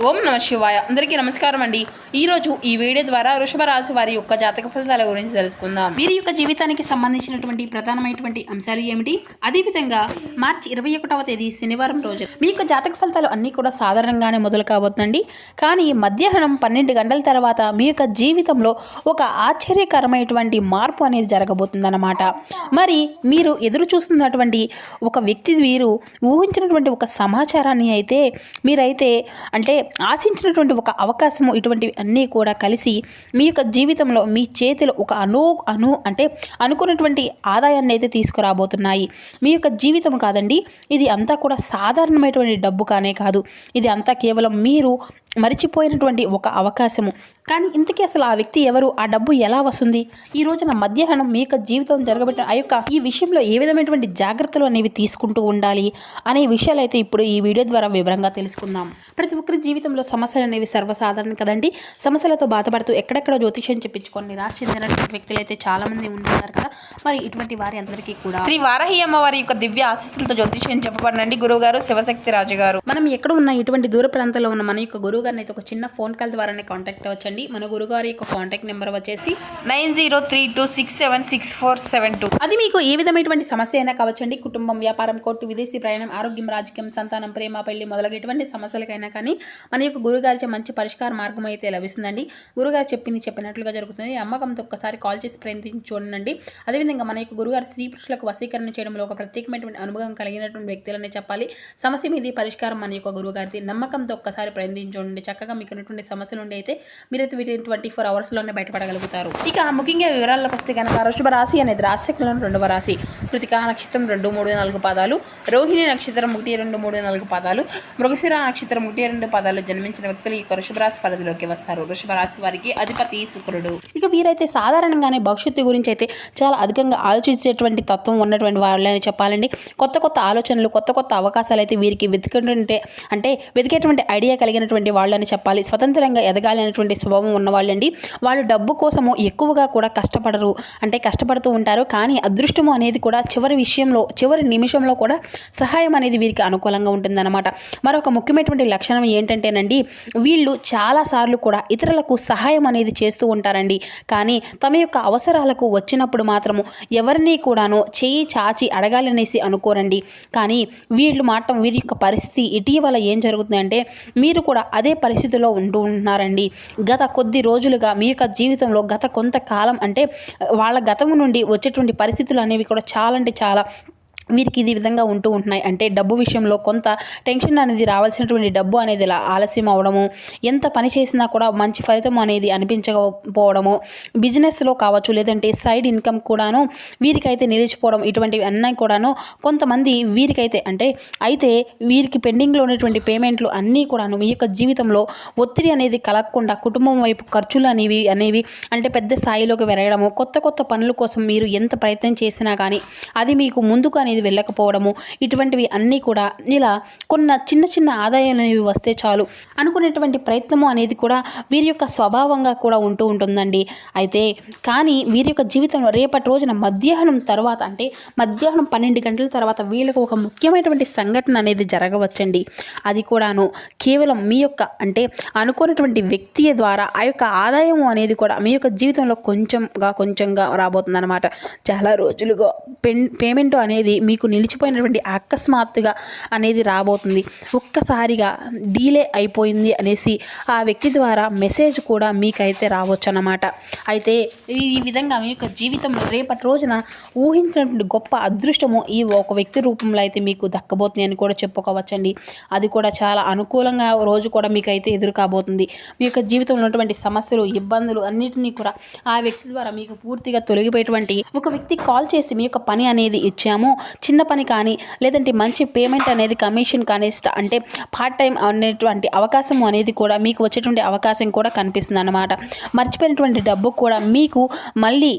ఓం నమ శివాయ. అందరికీ నమస్కారం అండి. ఈరోజు ఈ వీడియో ద్వారా వృషభ రాశి వారి యొక్క జాతక ఫలితాల గురించి తెలుసుకుందాం. వీరి యొక్క జీవితానికి సంబంధించినటువంటి ప్రధానమైనటువంటి అంశాలు ఏమిటి, అదేవిధంగా మార్చి 21వ తేదీ శనివారం రోజు మీ యొక్క జాతక ఫలితాలు అన్నీ కూడా సాధారణంగానే మొదలు కాబోతుందండి. కానీ మధ్యాహ్నం 12 గంటల తర్వాత మీ యొక్క జీవితంలో ఒక ఆశ్చర్యకరమైనటువంటి మార్పు అనేది జరగబోతుందన్నమాట. మరి మీరు ఎదురు చూస్తున్నటువంటి ఒక వ్యక్తి వీరు ఊహించినటువంటి ఒక సమాచారాన్ని అయితే మీరైతే అంటే ఆశించినటువంటి ఒక అవకాశము ఇటువంటివి అన్నీ కూడా కలిసి మీ యొక్క జీవితంలో మీ చేతిలో ఒక అంటే అనుకున్నటువంటి ఆదాయాన్ని అయితే తీసుకురాబోతున్నాయి. మీ యొక్క జీవితం కాదండి, ఇది అంతా కూడా సాధారణమైనటువంటి డబ్బు కానే కాదు. ఇది అంతా కేవలం మీరు మరిచిపోయినటువంటి ఒక అవకాశము. కానీ ఇంతకీ అసలు ఆ వ్యక్తి ఎవరు, ఆ డబ్బు ఎలా వస్తుంది, ఈ రోజున మధ్యాహ్నం మీ యొక్క జీవితం జరగబెట్టిన ఈ విషయంలో ఏ విధమైనటువంటి జాగ్రత్తలు అనేవి తీసుకుంటూ ఉండాలి అనే విషయాలు అయితే ఇప్పుడు ఈ వీడియో ద్వారా వివరంగా తెలుసుకుందాం. ప్రతి ఒక్కరి జీవితంలో సమస్యలు అనేవి సర్వసాధారణం కదండి. సమస్యలతో బాధపడుతూ ఎక్కడెక్కడ జ్యోతిష్యం చెప్పించుకొని నిరాశ చెందినటువంటి వ్యక్తులు అయితే చాలా మంది ఉంటున్నారు కదా. మరి ఇటువంటి వారి అందరికీ కూడా శ్రీ వారాహి అమ్మవారి యొక్క దివ్య ఆశీస్సులతో జ్యోతిష్యం చెప్పబడినండి గురువుగారు శివశక్తి రాజు గారు. మనం ఎక్కడ ఉన్న ఇటువంటి దూర ప్రాంతాల్లో ఉన్న మన యొక్క గురువు గారిని అయితే ఒక చిన్న ఫోన్ కాల్ ద్వారానే కాంటాక్ట్ అవ్వచ్చండి. మన గురుగారి యొక్క కాంటాక్ట్ నెంబర్ వచ్చేసి 9032676472. అది మీకు ఏ విధమైనటువంటి సమస్య అయినా కావచ్చండి. కుటుంబం, వ్యాపారం, కోర్టు, విదేశీ ప్రయాణం, ఆరోగ్యం, రాజకీయం, సంతానం, ప్రేమ, పెళ్లి మొదలగు ఎటువంటి సమస్యలకైనా కానీ మన యొక్క గురుగారిచే మంచి పరిష్కార మార్గం అయితే లభిస్తుందండి. గురుగారు చెప్పినట్లుగా జరుగుతుంది. అమ్మకంతో ఒక్కసారి కాల్ చేసి ప్రయత్నించి చూడండి. అదేవిధంగా మన యొక్క గురుగారు స్త్రీ పురుషులకు వశీకరణ చేయడంలో ఒక ప్రత్యేకమైనటువంటి అనుభవం కలిగినటువంటి వ్యక్తులనే చెప్పాలి. సమస్య మీద పరిష్కారం మన యొక్క గురుగారిది. నమ్మకంతో ఒక్కసారి ప్రయత్నించండి. చక్కగా మీకు ఉన్నటువంటి సమస్య నుండి అయితే మీరైతే వీటిని 24 అవర్స్లోనే బయటపడగలుగుతారు. ఇక ముఖ్యంగా వివరాల్లోకి వస్తే కనుక వృషభ రాశి అనేది రాశిలోని 2వ రాశి. కృతికా నక్షత్రం 2, 3, 4 పాదాలు, రోహిణి నక్షత్రం 1, 2, 3, 4 పాదాలు, మృగశిర నక్షత్రం 1, 2 పాదాలు జన్మించిన వ్యక్తులు ఈ వృషభ రాశి పరిధిలోకి వస్తారు. వృషభ రాశి వారికి అధిపతి శుక్రుడు. ఇక వీరైతే సాధారణంగానే భవిష్యత్తు గురించి అయితే చాలా అధికంగా ఆలోచించేటువంటి తత్వం ఉన్నటువంటి వాళ్ళని చెప్పాలండి. కొత్త కొత్త ఆలోచనలు, కొత్త కొత్త అవకాశాలు అయితే వీరికి వెతికేటువంటి ఐడియా కలిగినటువంటి వాళ్ళని చెప్పాలి. స్వతంత్రంగా ఎదగాలి అనేటువంటి స్వభావం ఉన్నవాళ్ళండి. వాళ్ళు డబ్బు కోసము ఎక్కువగా కూడా కష్టపడుతూ ఉంటారు. కానీ అదృష్టము అనేది కూడా చివరి నిమిషంలో కూడా సహాయం అనేది వీరికి అనుకూలంగా ఉంటుందన్నమాట. మరొక ముఖ్యమైనటువంటి లక్షణం ఏంటంటేనండి, వీళ్ళు చాలాసార్లు కూడా ఇతరులకు సహాయం అనేది చేస్తూ ఉంటారండి. కానీ తమ యొక్క అవసరాలకు వచ్చినప్పుడు మాత్రము ఎవరిని కూడాను చేయి చాచి అడగాలనేసి అనుకోరండి. కానీ వీరి యొక్క పరిస్థితి ఇటీవల ఏం జరుగుతుందంటే మీరు కూడా అదే పరిస్థితిలో ఉంటున్నారండి. గత కొద్ది రోజులుగా మీ యొక్క జీవితంలో గత కొంతకాలం అంటే వాళ్ళ గతము నుండి వచ్చేటువంటి పరిస్థితులు అనేవి కూడా చాలా వీరికి ఇది విధంగా ఉంటున్నాయి. అంటే డబ్బు విషయంలో కొంత టెన్షన్ అనేది రావాల్సినటువంటి డబ్బు అనేది ఆలస్యం అవడము, ఎంత పని చేసినా కూడా మంచి ఫలితం అనేది అనిపించకపోవడము, బిజినెస్లో కావచ్చు లేదంటే సైడ్ ఇన్కమ్ కూడాను వీరికైతే నిలిచిపోవడం, ఇటువంటివి అన్నీ కూడాను కొంతమంది వీరికి పెండింగ్లో ఉన్నటువంటి పేమెంట్లు అన్నీ కూడాను మీ యొక్క జీవితంలో ఒత్తిడి అనేది కలగకుండా కుటుంబం వైపు ఖర్చులు అనేవి అంటే పెద్ద స్థాయిలోకి పెరగడము, కొత్త పనుల కోసం మీరు ఎంత ప్రయత్నం చేసినా కానీ అది మీకు ముందుకు అనేది వెళ్ళకపోవడము, ఇటువంటివి అన్నీ కూడా ఇలా చిన్న ఆదాయాలు అనేవి వస్తే చాలు అనుకునేటువంటి ప్రయత్నము అనేది కూడా వీరి యొక్క స్వభావంగా కూడా ఉంటుందండి. అయితే కానీ వీరి యొక్క జీవితంలో రేపటి రోజున మధ్యాహ్నం 12 గంటల తర్వాత వీళ్ళకు ఒక ముఖ్యమైనటువంటి సంఘటన అనేది జరగవచ్చండి. అది కూడాను కేవలం మీ యొక్క అనుకున్నటువంటి వ్యక్తి ద్వారా ఆ యొక్క ఆదాయం అనేది కూడా మీ యొక్క జీవితంలో కొంచెంగా రాబోతుందన్నమాట. చాలా రోజులుగా పేమెంట్ అనేది మీకు నిలిచిపోయినటువంటి అకస్మాత్తుగా అనేది రాబోతుంది. ఒక్కసారిగా డీలే అయిపోయింది అనేసి ఆ వ్యక్తి ద్వారా మెసేజ్ కూడా మీకైతే రావచ్చు అన్నమాట. అయితే ఈ విధంగా మీ యొక్క జీవితంలో రేపటి రోజున ఊహించినటువంటి గొప్ప అదృష్టము ఈ ఒక వ్యక్తి రూపంలో అయితే మీకు దక్కబోతుంది అని కూడా చెప్పుకోవచ్చండి. అది కూడా చాలా అనుకూలంగా రోజు కూడా మీకైతే ఎదురు కాబోతుంది. మీ యొక్క జీవితంలో ఉన్నటువంటి సమస్యలు, ఇబ్బందులు అన్నిటినీ కూడా ఆ వ్యక్తి ద్వారా మీకు పూర్తిగా తొలగిపోయేటువంటి ఒక వ్యక్తికి కాల్ చేసి మీ యొక్క పని అనేది ఇచ్చాము, చిన్న పని కానీ లేదంటే మంచి పేమెంట్ అనేది కమిషన్ కానీ పార్ట్ టైం అనేటువంటి అవకాశం అనేది కూడా మీకు వచ్చేటువంటి అవకాశం కూడా కనిపిస్తుంది అన్నమాట. మర్చిపోయినటువంటి డబ్బు కూడా మీకు మళ్ళీ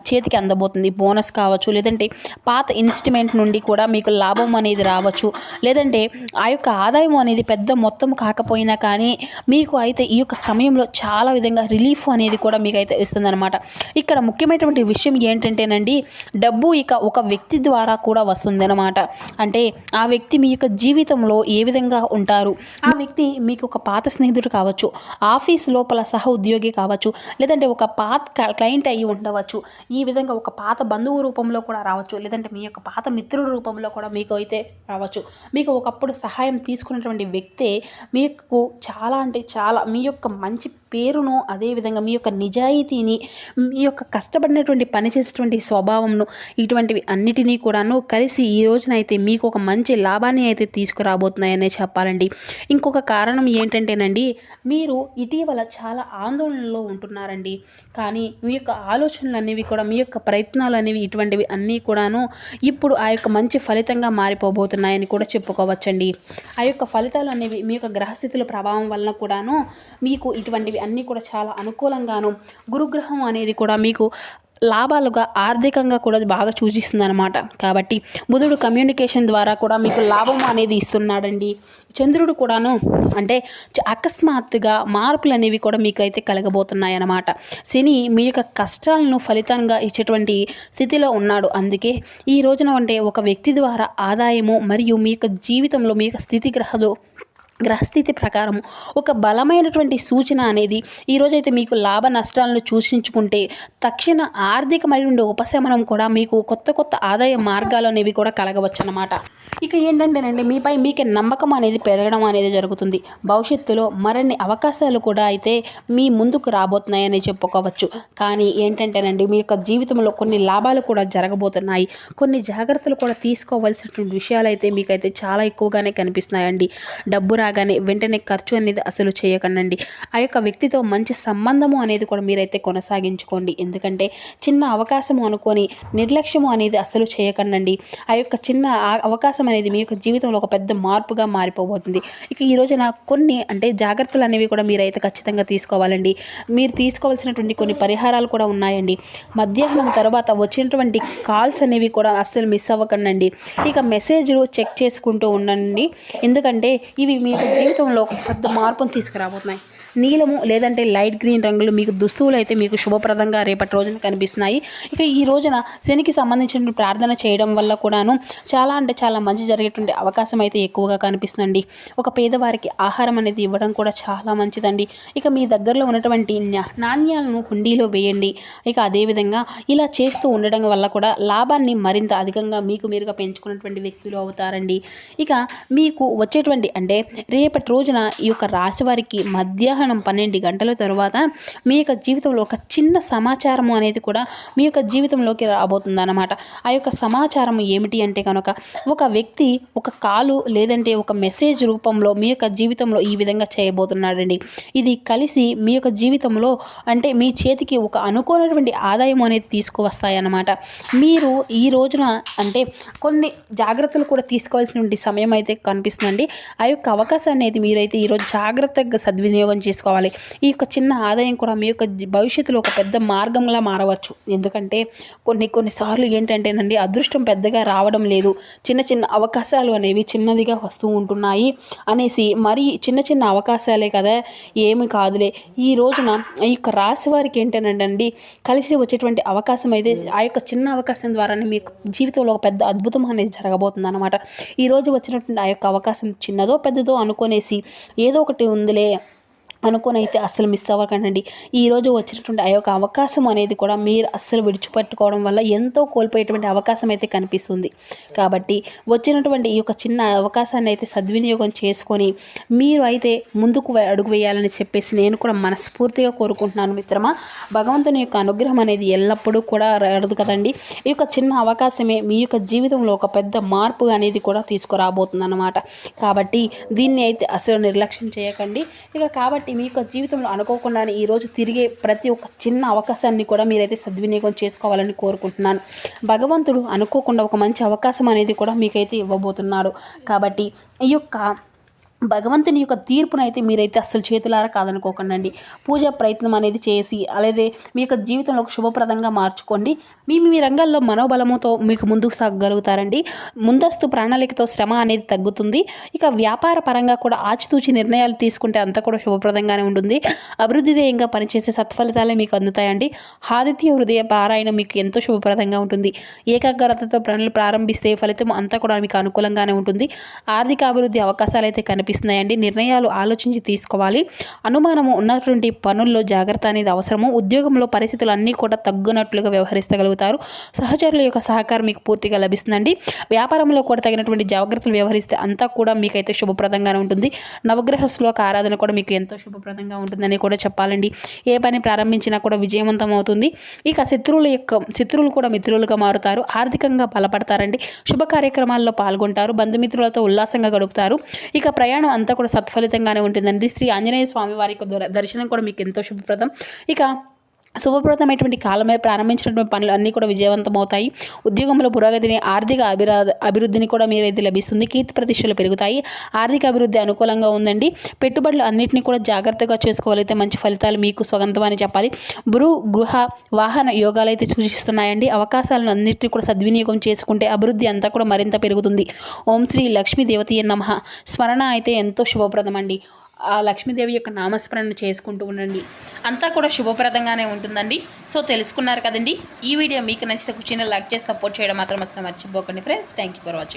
చేతికి అందబోతుంది. బోనస్ కావచ్చు లేదంటే పాత ఇన్వెస్ట్మెంట్ నుండి కూడా మీకు లాభం అనేది రావచ్చు. లేదంటే ఆ యొక్క ఆదాయం అనేది పెద్ద మొత్తం కాకపోయినా కానీ మీకు అయితే ఈ యొక్క సమయంలో చాలా విధంగా రిలీఫ్ అనేది కూడా మీకు అయితే ఇస్తుంది అనమాట. ఇక్కడ ముఖ్యమైనటువంటి విషయం ఏంటంటేనండి, డబ్బు ఇక ఒక వ్యక్తి ద్వారా కూడా వస్తుందన్నమాట. అంటే ఆ వ్యక్తి మీ యొక్క జీవితంలో ఏ విధంగా ఉంటారు, ఆ వ్యక్తి మీకు ఒక పాత స్నేహితుడు కావచ్చు, ఆఫీస్ లోపల సహ ఉద్యోగి కావచ్చు, లేదంటే ఒక పాత క్లయింట్ అయ్యి ఉండవచ్చు, ఈ విధంగా ఒక పాత బంధువు రూపంలో కూడా రావచ్చు, లేదంటే మీ యొక్క పాత మిత్రుడి రూపంలో కూడా మీకు అయితే రావచ్చు. మీకు ఒకప్పుడు సహాయం తీసుకున్నటువంటి వ్యక్తే మీకు చాలా అంటే చాలా మీ యొక్క మంచి పేరును, అదేవిధంగా మీ యొక్క నిజాయితీని, మీ యొక్క కష్టపడినటువంటి పని చేసేటువంటి స్వభావంను, ఇటువంటివి అన్నిటినీ కూడాను కలిసి ఈ రోజునైతే మీకు ఒక మంచి లాభాన్ని అయితే తీసుకురాబోతున్నాయనే చెప్పాలండి. ఇంకొక కారణం ఏంటంటేనండి, మీరు ఇటీవల చాలా ఆందోళనలో ఉంటున్నారండి. కానీ మీ యొక్క ఆలోచనలు అనేవి కూడా, మీ యొక్క ప్రయత్నాలు అనేవి, ఇటువంటివి అన్నీ కూడాను ఇప్పుడు ఆ యొక్క మంచి ఫలితంగా మారిపోబోతున్నాయని కూడా చెప్పుకోవచ్చండి. ఆ యొక్క ఫలితాలు అనేవి మీ యొక్క గ్రహస్థితుల ప్రభావం వలన కూడాను మీకు ఇటువంటివి అన్నీ కూడా చాలా అనుకూలంగాను, గురుగ్రహం అనేది కూడా మీకు లాభాలుగా ఆర్థికంగా కూడా బాగా సూచిస్తుంది అనమాట. కాబట్టి బుధుడు కమ్యూనికేషన్ ద్వారా కూడా మీకు లాభం అనేది ఇస్తున్నాడండి. చంద్రుడు కూడాను అంటే అకస్మాత్తుగా మార్పులు అనేవి కూడా మీకు అయితే కలగబోతున్నాయి అన్నమాట. శని మీ యొక్క కష్టాలను ఫలితంగా ఇచ్చేటువంటి స్థితిలో ఉన్నాడు. అందుకే ఈ రోజున అంటే ఒక వ్యక్తి ద్వారా ఆదాయము మరియు మీ యొక్క జీవితంలో మీ యొక్క గ్రహస్థితి ప్రకారం ఒక బలమైనటువంటి సూచన అనేది ఈరోజైతే మీకు లాభ నష్టాలను సూచించుకుంటే తక్షణ ఆర్థికమైన ఉపశమనం కూడా మీకు కొత్త ఆదాయ మార్గాలు అనేవి కూడా కలగవచ్చు అన్నమాట. ఇక ఏంటంటేనండి, మీపై మీకే నమ్మకం అనేది పెరగడం అనేది జరుగుతుంది. భవిష్యత్తులో మరిన్ని అవకాశాలు కూడా అయితే మీ ముందుకు రాబోతున్నాయని చెప్పుకోవచ్చు. కానీ ఏంటంటేనండి, మీ యొక్క జీవితంలో కొన్ని లాభాలు కూడా జరగబోతున్నాయి. కొన్ని జాగ్రత్తలు కూడా తీసుకోవాల్సినటువంటి విషయాలు అయితే మీకైతే చాలా ఎక్కువగానే కనిపిస్తున్నాయండి. డబ్బు రాగానే వెంటనే ఖర్చు అనేది అసలు చేయకండి. ఆ యొక్క వ్యక్తితో మంచి సంబంధము అనేది కూడా మీరైతే కొనసాగించుకోండి. ఎందుకంటే చిన్న అవకాశము అనుకొని నిర్లక్ష్యము అనేది అసలు చేయకండి. ఆ యొక్క చిన్న అవకాశం అనేది మీ యొక్క జీవితంలో ఒక పెద్ద మార్పుగా మారిపోబోతుంది. ఇక ఈ రోజున కొన్ని అంటే జాగ్రత్తలు అనేవి కూడా మీరైతే ఖచ్చితంగా తీసుకోవాలండి. మీరు తీసుకోవాల్సినటువంటి కొన్ని పరిహారాలు కూడా ఉన్నాయండి. మధ్యాహ్నం తర్వాత వచ్చినటువంటి కాల్స్ అనేవి కూడా అస్సలు మిస్ అవ్వకండి. ఇక మెసేజ్లు చెక్ చేసుకుంటూ ఉండండి. ఎందుకంటే ఇవి మీ యొక్క జీవితంలో పెద్ద మార్పును తీసుకురాబోతున్నాయి. నీలము లేదంటే లైట్ గ్రీన్ రంగులు మీకు దుస్తువులు అయితే మీకు శుభప్రదంగా రేపటి రోజున కనిపిస్తున్నాయి. ఇక ఈ రోజున శనికి సంబంధించిన ప్రార్థన చేయడం వల్ల కూడాను చాలా అంటే చాలా మంచి జరిగేటువంటి అవకాశం అయితే ఎక్కువగా కనిపిస్తుందండి. ఒక పేదవారికి ఆహారం అనేది ఇవ్వడం కూడా చాలా మంచిదండి. ఇక మీ దగ్గరలో ఉన్నటువంటి నాణ్యాలను హుండీలో వేయండి. ఇక అదేవిధంగా ఇలా చేస్తూ ఉండడం వల్ల కూడా లాభాన్ని మరింత అధికంగా మీకు మీరుగా పెంచుకున్నటువంటి వ్యక్తులు అవుతారండి. ఇక మీకు వచ్చేటువంటి అంటే రేపటి రోజున ఈ యొక్క రాశి వారికి మధ్యాహ్నం 12 గంటల తరువాత మీ యొక్క జీవితంలో ఒక చిన్న సమాచారము అనేది కూడా మీ యొక్క జీవితంలోకి రాబోతుంది అన్నమాట. ఆ యొక్క సమాచారం ఏమిటి అంటే కనుక ఒక వ్యక్తి ఒక కాలు లేదంటే ఒక మెసేజ్ రూపంలో మీ యొక్క జీవితంలో ఈ విధంగా చేయబోతున్నాడండి. ఇది కలిసి మీ యొక్క జీవితంలో అంటే మీ చేతికి ఒక అనుకోనటువంటి ఆదాయం అనేది తీసుకువస్తాయి అన్నమాట. మీరు ఈ రోజున అంటే కొన్ని జాగ్రత్తలు కూడా తీసుకోవాల్సినటువంటి సమయం అయితే కనిపిస్తుందండి. ఆ యొక్క అవకాశాన్ని అయితే మీరైతే ఈరోజు జాగ్రత్తగా సద్వినియోగం చేసుకోవాలి. ఈ యొక్క చిన్న ఆదాయం కూడా మీ యొక్క భవిష్యత్తులో ఒక పెద్ద మార్గంలా మారవచ్చు. ఎందుకంటే కొన్నిసార్లు ఏంటంటేనండి, అదృష్టం పెద్దగా రావడం లేదు, చిన్న అవకాశాలు అనేవి చిన్నదిగా వస్తూ ఉంటున్నాయి అనేసి మరి చిన్న అవకాశాలే కదా ఏమి కాదులే. ఈ రోజున ఈ యొక్క రాశి వారికి ఏంటంటే కలిసి వచ్చేటువంటి అవకాశం అయితే ఆ యొక్క చిన్న అవకాశం ద్వారానే మీ జీవితంలో ఒక పెద్ద అద్భుతం అనేది జరగబోతుంది అన్నమాట. ఈరోజు వచ్చినటువంటి ఆ యొక్క అవకాశం చిన్నదో పెద్దదో అనుకునేసి ఏదో ఒకటి ఉందిలే అనుకొని అయితే అస్సలు మిస్ అవ్వకండి. ఈరోజు వచ్చినటువంటి ఆ యొక్క అవకాశం అనేది కూడా మీరు అస్సలు విడిచిపెట్టుకోవడం వల్ల ఎంతో కోల్పోయేటువంటి అవకాశం అయితే కనిపిస్తుంది. కాబట్టి వచ్చినటువంటి ఈ యొక్క చిన్న అవకాశాన్ని అయితే సద్వినియోగం చేసుకొని మీరు అయితే ముందుకు అడుగు వేయాలని చెప్పేసి నేను కూడా మనస్ఫూర్తిగా కోరుకుంటున్నాను మిత్రమా. భగవంతుని యొక్క అనుగ్రహం అనేది ఎల్లప్పుడూ కూడా రాదు కదండి. ఈ యొక్క చిన్న అవకాశమే మీ యొక్క జీవితంలో ఒక పెద్ద మార్పు అనేది కూడా తీసుకురాబోతుంది అన్నమాట. కాబట్టి దీన్ని అయితే అసలు నిర్లక్ష్యం చేయకండి. ఇక కాబట్టి మీ యొక్క జీవితంలో అనుకోకుండానే ఈరోజు తిరిగే ప్రతి ఒక్క చిన్న అవకాశాన్ని కూడా మీరైతే సద్వినియోగం చేసుకోవాలని కోరుకుంటున్నాను. భగవంతుడు అనుకోకుండా ఒక మంచి అవకాశం అనేది కూడా మీకైతే ఇవ్వబోతున్నాడు. కాబట్టి ఈ యొక్క భగవంతుని యొక్క తీర్పునైతే మీరైతే అస్సలు చేతులారా కాదనుకోకండి. పూజా ప్రయత్నం అనేది చేసి అలాగే మీ యొక్క జీవితంలో ఒక శుభప్రదంగా మార్చుకోండి. మీ రంగాల్లో మనోబలముతో మీకు ముందుకు సాగగలుగుతారండి. ముందస్తు ప్రణాళికతో శ్రమ అనేది తగ్గుతుంది. ఇక వ్యాపార పరంగా కూడా ఆచితూచి నిర్ణయాలు తీసుకుంటే అంతా కూడా శుభప్రదంగానే ఉంటుంది. అభివృద్ధి ధ్యేయంగా పనిచేసే సత్ఫలితాలే మీకు అందుతాయండి. ఆదిత్య హృదయ పారాయణం మీకు ఎంతో శుభప్రదంగా ఉంటుంది. ఏకాగ్రతతో పనులు ప్రారంభిస్తే ఫలితం అంతా కూడా మీకు అనుకూలంగానే ఉంటుంది. ఆర్థిక అభివృద్ధి అవకాశాలు అయితే కనిపిస్తున్నాయండి. నిర్ణయాలు ఆలోచించి తీసుకోవాలి. అనుమానము ఉన్నటువంటి పనుల్లో జాగ్రత్త అనేది అవసరము. ఉద్యోగంలో పరిస్థితులు అన్నీ కూడా తగ్గునట్లుగా వ్యవహరించగలుగుతారు. సహచరుల యొక్క సహకారం మీకు పూర్తిగా లభిస్తుందండి. వ్యాపారంలో కూడా తగినటువంటి జాగ్రత్తలు వ్యవహరిస్తే అంతా కూడా మీకైతే శుభప్రదంగానే ఉంటుంది. నవగ్రహ శ్లోక ఆరాధన కూడా మీకు ఎంతో శుభప్రదంగా ఉంటుందని కూడా చెప్పాలండి. ఏ పని ప్రారంభించినా కూడా విజయవంతం అవుతుంది. ఇక శత్రువులు కూడా మిత్రులుగా మారుతారు. ఆర్థికంగా బలపడతారండి. శుభ కార్యక్రమాల్లో పాల్గొంటారు. బంధుమిత్రులతో ఉల్లాసంగా గడుపుతారు. ఇక ప్రయాణం అంతా కూడా సత్ఫలితంగానే ఉంటుందండి. శ్రీ ఆంజనేయ స్వామి వారి యొక్క దర్శనం కూడా మీకు ఎంతో శుభప్రదం. ఇక శుభప్రదమైనటువంటి కాలమే ప్రారంభించినటువంటి పనులు అన్నీ కూడా విజయవంతం అవుతాయి. ఉద్యోగంలో పురోగతిని ఆర్థిక అభివృద్ధిని కూడా మీరైతే లభిస్తుంది. కీర్తి ప్రతిష్టలు పెరుగుతాయి. ఆర్థిక అభివృద్ధి అనుకూలంగా ఉందండి. పెట్టుబడులు అన్నింటినీ కూడా జాగ్రత్తగా చేసుకోగలిగితే మంచి ఫలితాలు మీకు స్వగంతం అని చెప్పాలి. గృహ వాహన యోగాలు అయితే సూచిస్తున్నాయండి. అవకాశాలను అన్నింటినీ కూడా సద్వినియోగం చేసుకుంటే అభివృద్ధి అంతా కూడా మరింత పెరుగుతుంది. ఓం శ్రీ లక్ష్మీ దేవతయ నమః స్మరణ అయితే ఎంతో శుభప్రదం అండి. ఆ లక్ష్మీదేవి యొక్క నామస్మరణ చేసుకుంటూ ఉండండి. అంతా కూడా శుభప్రదంగానే ఉంటుందండి. సో తెలుసుకున్నారు కదండి. ఈ వీడియో మీకు నచ్చితే చిన్న లైక్ చేసి సపోర్ట్ చేయడం మాత్రం అసలు మర్చిపోకండి friends. Thank you for watching.